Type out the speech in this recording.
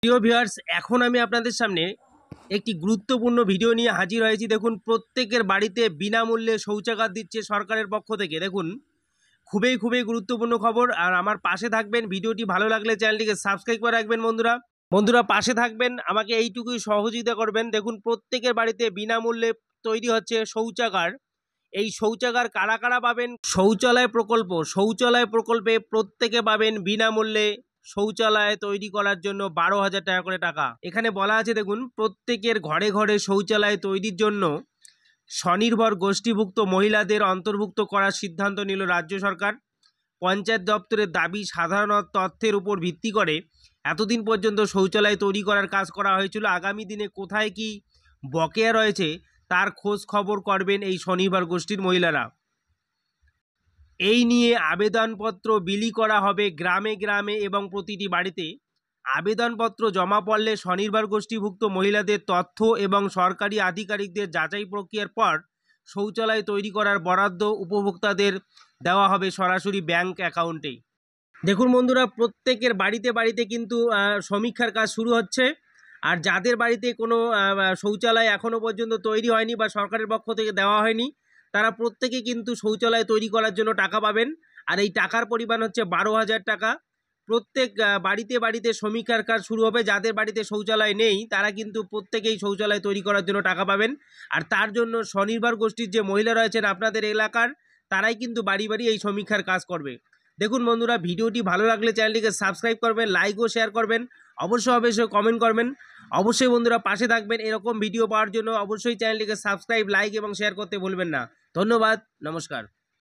প্রিয় ভিউয়ার্স, এখন আমি আপনাদের সামনে একটি গুরুত্বপূর্ণ ভিডিও নিয়ে হাজির হয়েছি। দেখুন, প্রত্যেকের বাড়িতে বিনামূল্যে শৌচাগার দিচ্ছে সরকারের পক্ষ থেকে। দেখুন, খুবই গুরুত্বপূর্ণ খবর। আর আমার পাশে থাকবেন, ভিডিওটি ভালো লাগলে চ্যানেলটিকে সাবস্ক্রাইব করে রাখবেন। বন্ধুরা পাশে থাকবেন, আমাকে এইটুকুই সহযোগিতা করবেন। দেখুন, প্রত্যেকের বাড়িতে বিনামূল্যে তৈরি হচ্ছে শৌচাগার। এই শৌচাগার কারা কারা পাবেন? শৌচালয় প্রকল্পে প্রত্যেকে পাবেন বিনামূল্যে শৌচালয় তৈরি করার জন্য 12,000 টাকা করে টাকা। এখানে বলা আছে, দেখুন, প্রত্যেকের ঘরে ঘরে শৌচালয় তৈরির জন্য স্বনির্ভর গোষ্ঠীভুক্ত মহিলাদের অন্তর্ভুক্ত করার সিদ্ধান্ত নিল রাজ্য সরকার। পঞ্চায়েত দপ্তরের দাবি, সাধারণ তথ্যের উপর ভিত্তি করে এতদিন পর্যন্ত শৌচালয় তৈরি করার কাজ করা হয়েছিল। আগামী দিনে কোথায় কি বকেয়া রয়েছে তার খোঁজ খবর করবেন এই স্বনির্ভর গোষ্ঠীর মহিলারা। এই নিয়ে আবেদনপত্র বিলি করা হবে গ্রামে গ্রামে এবং প্রতিটি বাড়িতে। আবেদনপত্র জমা পড়লে স্বনির্ভর গোষ্ঠীভুক্ত মহিলাদের তথ্য এবং সরকারি আধিকারিকদের যাচাই প্রক্রিয়ার পর শৌচালয় তৈরি করার বরাদ্দ উপভোক্তাদের দেওয়া হবে সরাসরি ব্যাংক অ্যাকাউন্টে। দেখুন বন্ধুরা, প্রত্যেকের বাড়িতে বাড়িতে কিন্তু সমীক্ষার কাজ শুরু হচ্ছে। আর যাদের বাড়িতে কোনো শৌচালয় এখনও পর্যন্ত তৈরি হয়নি বা সরকারের পক্ষ থেকে দেওয়া হয়নি, তারা প্রত্যেকে কিন্তু শৌচালয় তৈরি করার জন্য টাকা পাবেন। আর এই টাকার পরিমাণ হচ্ছে 12,000 টাকা। প্রত্যেক বাড়িতে বাড়িতে সমীক্ষার কাজ শুরু হবে। যাদের বাড়িতে শৌচালয় নেই তারা কিন্তু প্রত্যেকেই শৌচালয় তৈরি করার জন্য টাকা পাবেন। আর তার জন্য স্বনির্ভর গোষ্ঠীর যে মহিলা রয়েছেন আপনাদের এলাকার, তারাই কিন্তু বাড়ি বাড়ি এই সমীক্ষার কাজ করবে। দেখুন বন্ধুরা, ভিডিওটি ভালো লাগলে চ্যানেলটিকে সাবস্ক্রাইব করবেন, লাইক ও শেয়ার করবেন, অবশ্যই কমেন্ট করবেন। অবশ্যই বন্ধুরা পাশে থাকবেন। এরকম ভিডিও পাওয়ার জন্য অবশ্যই চ্যানেলটিকে সাবস্ক্রাইব, লাইক এবং শেয়ার করতে ভুলবেন না। ধন্যবাদ, নমস্কার।